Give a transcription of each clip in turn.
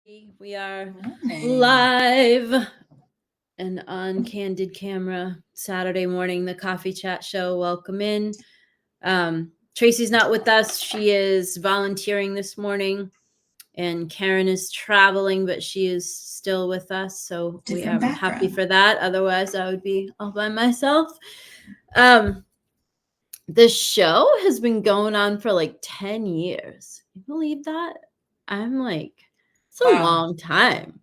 We are Morning. live and on candid camera Saturday morning, the coffee chat show. Welcome in. Tracy's not with us. She is volunteering this morning, and Karen is traveling, but she is still with us. So we Different are happy background. for that. Otherwise, I would be all by myself. Um, the show has been going on for like 10 years. You believe that? I'm like, it's a Wow. long time.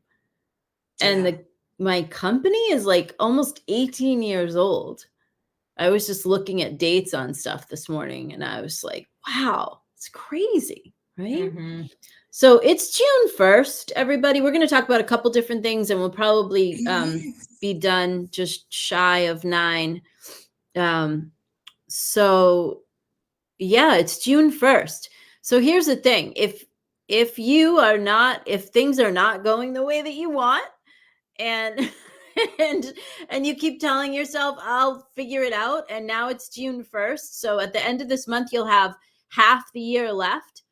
And Yeah. my company is like almost 18 years old. I was just looking at dates on stuff this morning and I was like, wow, it's crazy, right? Mm-hmm. So it's June 1st, everybody. We're going to talk about a couple different things and we'll probably Yes. be done just shy of 9. Um, so yeah, it's June 1st. So here's the thing. If things are not going the way that you want, and and and you keep telling yourself I'll figure it out, and now it's June 1st, so at the end of this month you'll have half the year left.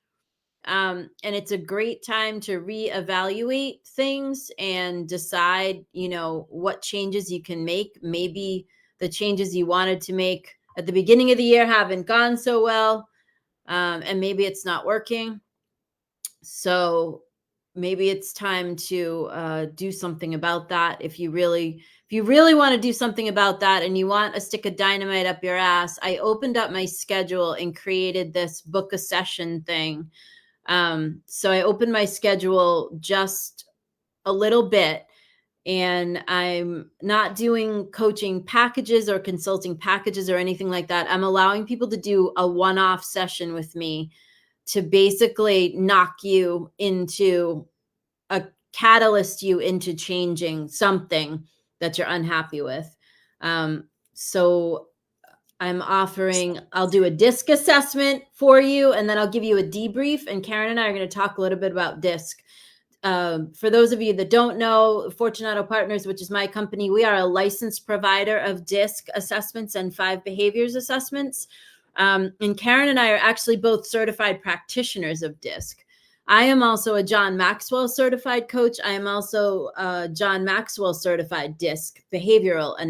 And it's a great time to reevaluate things and decide, what changes you can make. Maybe the changes you wanted to make at the beginning of the year haven't gone so well, and maybe it's not working. So maybe it's time to do something about that. If you really want to do something about that and you want a stick of dynamite up your ass, I opened up my schedule and created this book a session thing. So I opened my schedule just a little bit, and I'm not doing coaching packages or consulting packages or anything like that. I'm allowing people to do a one-off session with me to basically knock you into a catalyst you into changing something that you're unhappy with. So I'll do a DISC assessment for you, and then I'll give you a debrief. And Karen and I are going to talk a little bit about DISC. For those of you that don't know, Fortunato Partners, which is my company, we are a licensed provider of DISC assessments and 5 behaviors assessments. And Karen and I are actually both certified practitioners of DISC. I am also a John Maxwell certified coach. I am also a John Maxwell certified DISC behavioral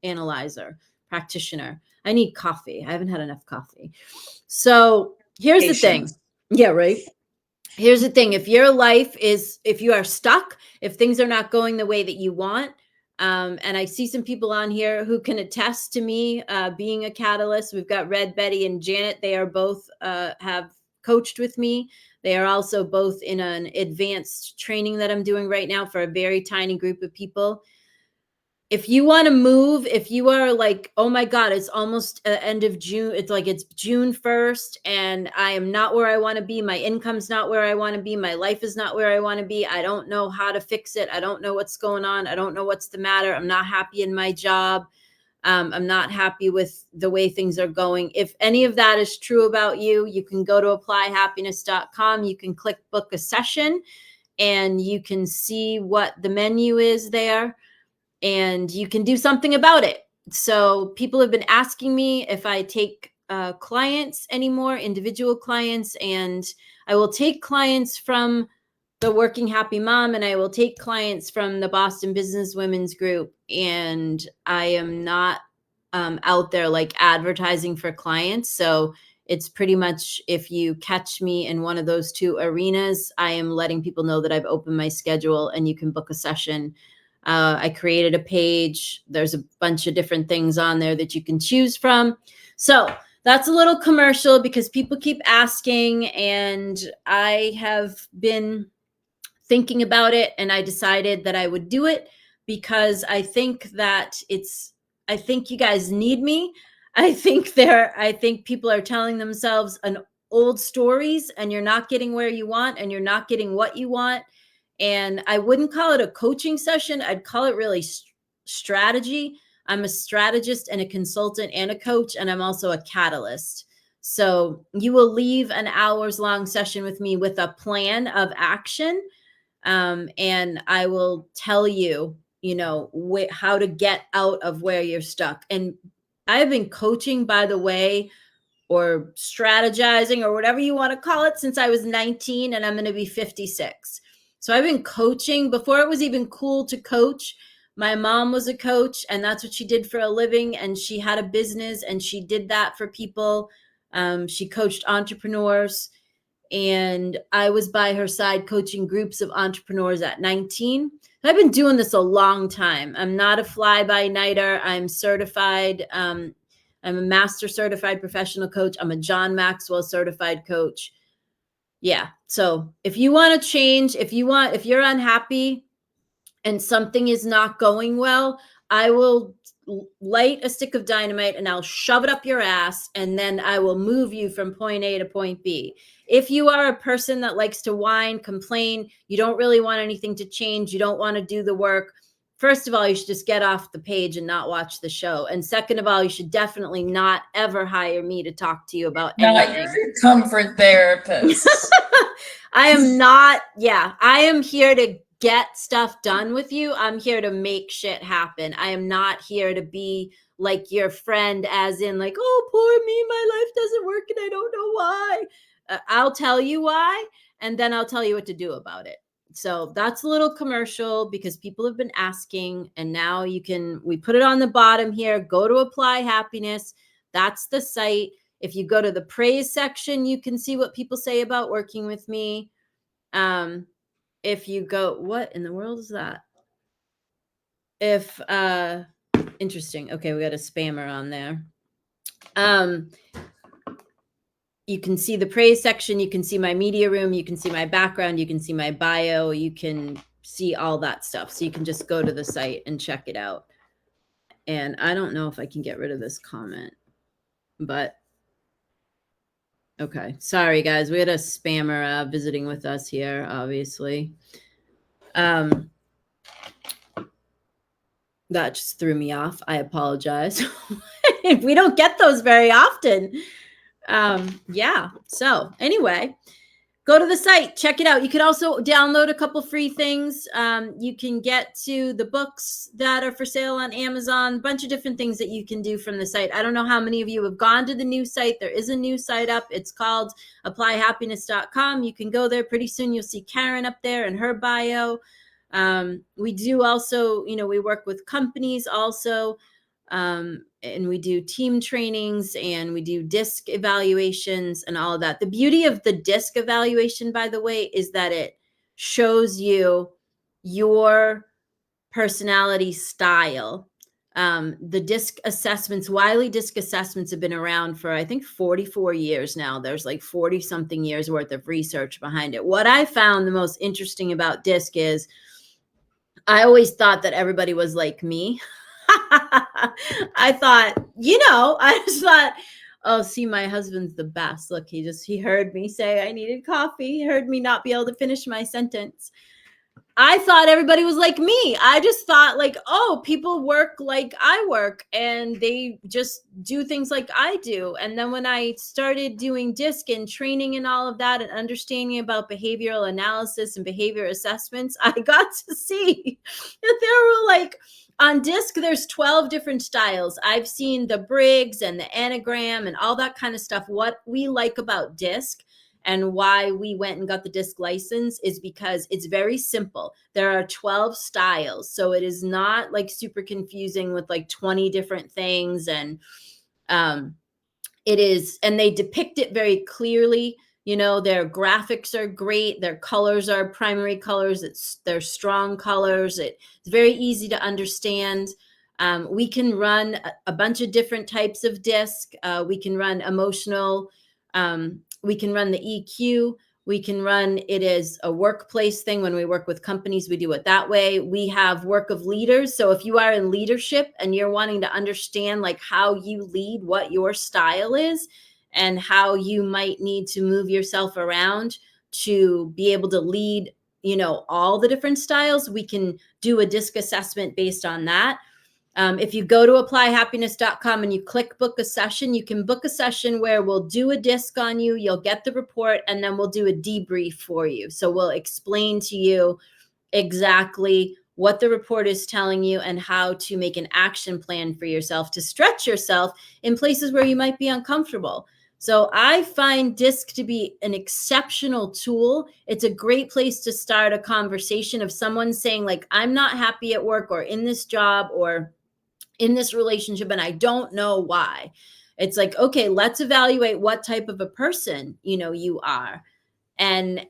analyzer practitioner. I need coffee. I haven't had enough coffee. So here's the thing. Patience. Yeah, right. Here's the thing. If you are stuck, if things are not going the way that you want, and I see some people on here who can attest to me being a catalyst. We've got Red, Betty, and Janet. They are both have coached with me. They are also both in an advanced training that I'm doing right now for a very tiny group of people. If you want to move, if you are like, oh my God, it's almost end of June. It's like it's June 1st and I am not where I want to be. My income's not where I want to be. My life is not where I want to be. I don't know how to fix it. I don't know what's going on. I don't know what's the matter. I'm not happy in my job. I'm not happy with the way things are going. If any of that is true about you, you can go to applyhappiness.com. You can click book a session and you can see what the menu is there, and you can do something about it. So people have been asking me if I take clients anymore, individual clients, and I will take clients from the Working Happy Mom, and I will take clients from the Boston Business Women's Group. And I am not out there like advertising for clients. So it's pretty much, if you catch me in one of those two arenas, I am letting people know that I've opened my schedule and you can book a session. I created a page. There's a bunch of different things on there that you can choose from. So that's a little commercial because people keep asking, and I have been thinking about it, and I decided that I would do it because I think I think you guys need me. I think people are telling themselves an old stories, and you're not getting where you want, and you're not getting what you want. And I wouldn't call it a coaching session. I'd call it really strategy. I'm a strategist and a consultant and a coach, and I'm also a catalyst. So you will leave an hours long session with me with a plan of action, and I will tell you, how to get out of where you're stuck. And I've been coaching, by the way, or strategizing or whatever you want to call it since I was 19, and I'm going to be 56. So I've been coaching before it was even cool to coach. My mom was a coach, and that's what she did for a living. And she had a business, and she did that for people. She coached entrepreneurs, and I was by her side coaching groups of entrepreneurs at 19. I've been doing this a long time. I'm not a fly-by-nighter. I'm certified. I'm a master certified professional coach. I'm a John Maxwell certified coach. Yeah. So if you want to change, if you're unhappy and something is not going well, I will light a stick of dynamite and I'll shove it up your ass, and then I will move you from point A to point B. If you are a person that likes to whine, complain, you don't really want anything to change, you don't want to do the work, first of all, you should just get off the page and not watch the show. And second of all, you should definitely not ever hire me to talk to you about anything. Not your comfort therapist. I am not. Yeah, I am here to get stuff done with you. I'm here to make shit happen. I am not here to be like your friend, as in like, oh, poor me, my life doesn't work and I don't know why. I'll tell you why, and then I'll tell you what to do about it. So that's a little commercial because people have been asking, and now we put it on the bottom here. Go to Apply Happiness. That's the site. If you go to the praise section, you can see what people say about working with me. If you go, what in the world is that? Interesting. Okay, we got a spammer on there. You can see the praise section. You can see my media room. You can see my background. You can see my bio. You can see all that stuff. So you can just go to the site and check it out. And I don't know if I can get rid of this comment, but okay. Sorry, guys. We had a spammer visiting with us here, obviously. That just threw me off. I apologize. We don't get those very often. Yeah. So anyway, go to the site, check it out. You can also download a couple free things. You can get to the books that are for sale on Amazon, a bunch of different things that you can do from the site. I don't know how many of you have gone to the new site. There is a new site up. It's called applyhappiness.com. You can go there. Pretty soon you'll see Karen up there in her bio. We do also, we work with companies also. And we do team trainings and we do DISC evaluations and all of that. The beauty of the DISC evaluation, by the way, is that it shows you your personality style. The DISC assessments, Wiley DISC assessments have been around for, I think, 44 years now. There's like 40 something years worth of research behind it. What I found the most interesting about DISC is I always thought that everybody was like me. I thought, I just thought, oh, see, my husband's the best. Look, he heard me say I needed coffee. He heard me not be able to finish my sentence. I thought everybody was like me. I just thought like, oh, people work like I work and they just do things like I do. And then when I started doing DISC and training and all of that and understanding about behavioral analysis and behavior assessments, I got to see that there were like, on DISC, there's 12 different styles. I've seen the Briggs and the Enneagram and all that kind of stuff. What we like about DISC and why we went and got the DISC license is because it's very simple. There are 12 styles. So it is not like super confusing with like 20 different things. And it is, and they depict it very clearly. Their graphics are great. Their colors are primary colors. They're strong colors. It's very easy to understand. We can run a bunch of different types of DISC. We can run emotional. We can run the EQ. We can run it as a workplace thing. When we work with companies, we do it that way. We have work of leaders. So if you are in leadership and you're wanting to understand like how you lead, what your style is, and how you might need to move yourself around to be able to lead, all the different styles, we can do a DISC assessment based on that. If you go to applyhappiness.com and you click book a session, you can book a session where we'll do a DISC on you, you'll get the report, and then we'll do a debrief for you. So we'll explain to you exactly what the report is telling you and how to make an action plan for yourself to stretch yourself in places where you might be uncomfortable. So I find DISC to be an exceptional tool. It's a great place to start a conversation of someone saying like, I'm not happy at work or in this job or in this relationship and I don't know why. It's like, okay, let's evaluate what type of a person, you are. And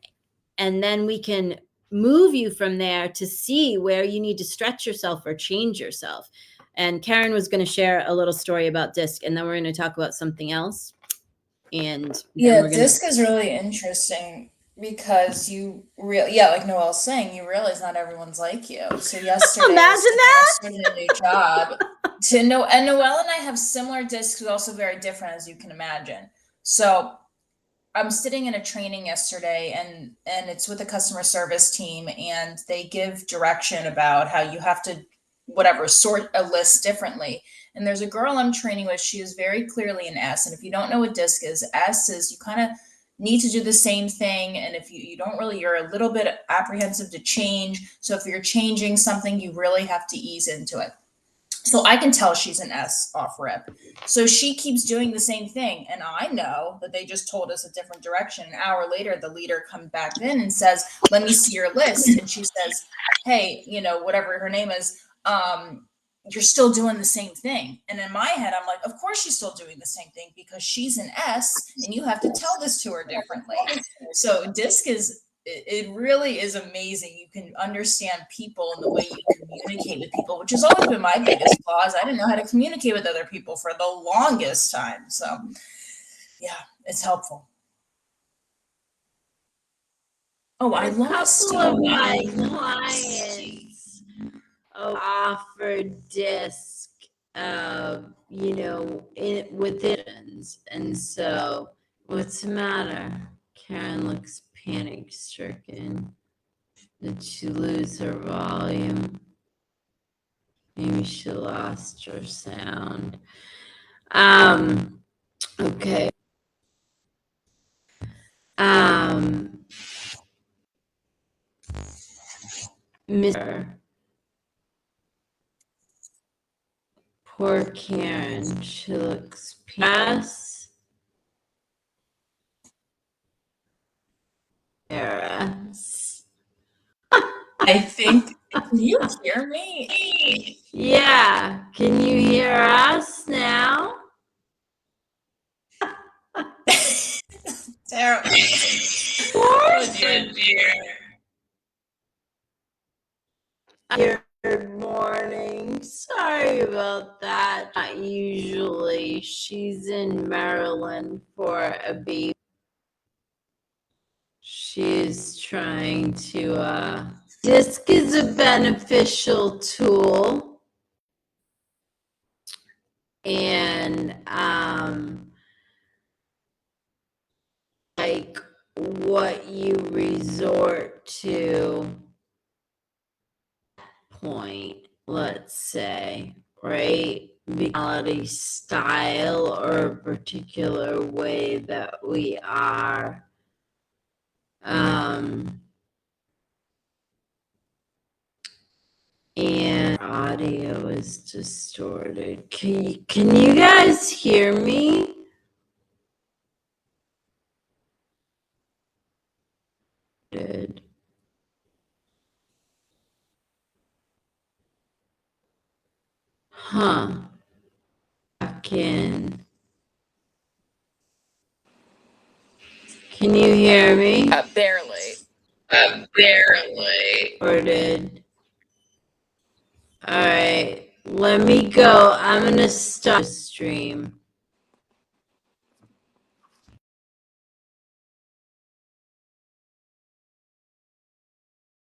then we can move you from there to see where you need to stretch yourself or change yourself. And Karen was going to share a little story about DISC, and then we're going to talk about something else. And yeah, DISC is really interesting because like Noelle's saying, you realize not everyone's like you. So yesterday, imagine that. I started a new job. And Noelle and I have similar DISCs, but also very different, as you can imagine. So I'm sitting in a training yesterday, and it's with a customer service team, and they give direction about how you have to sort a list differently. And there's a girl I'm training with. She is very clearly an S. And if you don't know what DISC is, S is you kind of need to do the same thing. And if you don't really, you're a little bit apprehensive to change. So if you're changing something, you really have to ease into it. So I can tell she's an S off rip. So she keeps doing the same thing. And I know that they just told us a different direction. An hour later, the leader comes back in and says, let me see your list. And she says, hey, whatever her name is, you're still doing the same thing. And in my head, I'm like, of course she's still doing the same thing because she's an S and you have to tell this to her differently. So DISC it really is amazing. You can understand people and the way you communicate with people, which has always been my biggest flaw. I didn't know how to communicate with other people for the longest time. So yeah, it's helpful. Oh, I lost my clients offered DISC, with it. And so what's the matter? Karen looks panic stricken. Did she lose her volume? Maybe she lost her sound. Okay. Mr. Poor Karen. She looks past. I think, can you hear me? Yeah, can you hear us now? Terrible. Oh, dear. Good morning. Sorry about that. Not usually. She's in Maryland for a baby. She's trying to, DISC is a beneficial tool. And, like what you resort to point, let's say, right? Personality style or a particular way that we are. And audio is distorted. Can you guys hear me? Good. Huh. Back in. Can you hear me? Barely. Recorded. All right. Let me go. I'm going to stop the stream.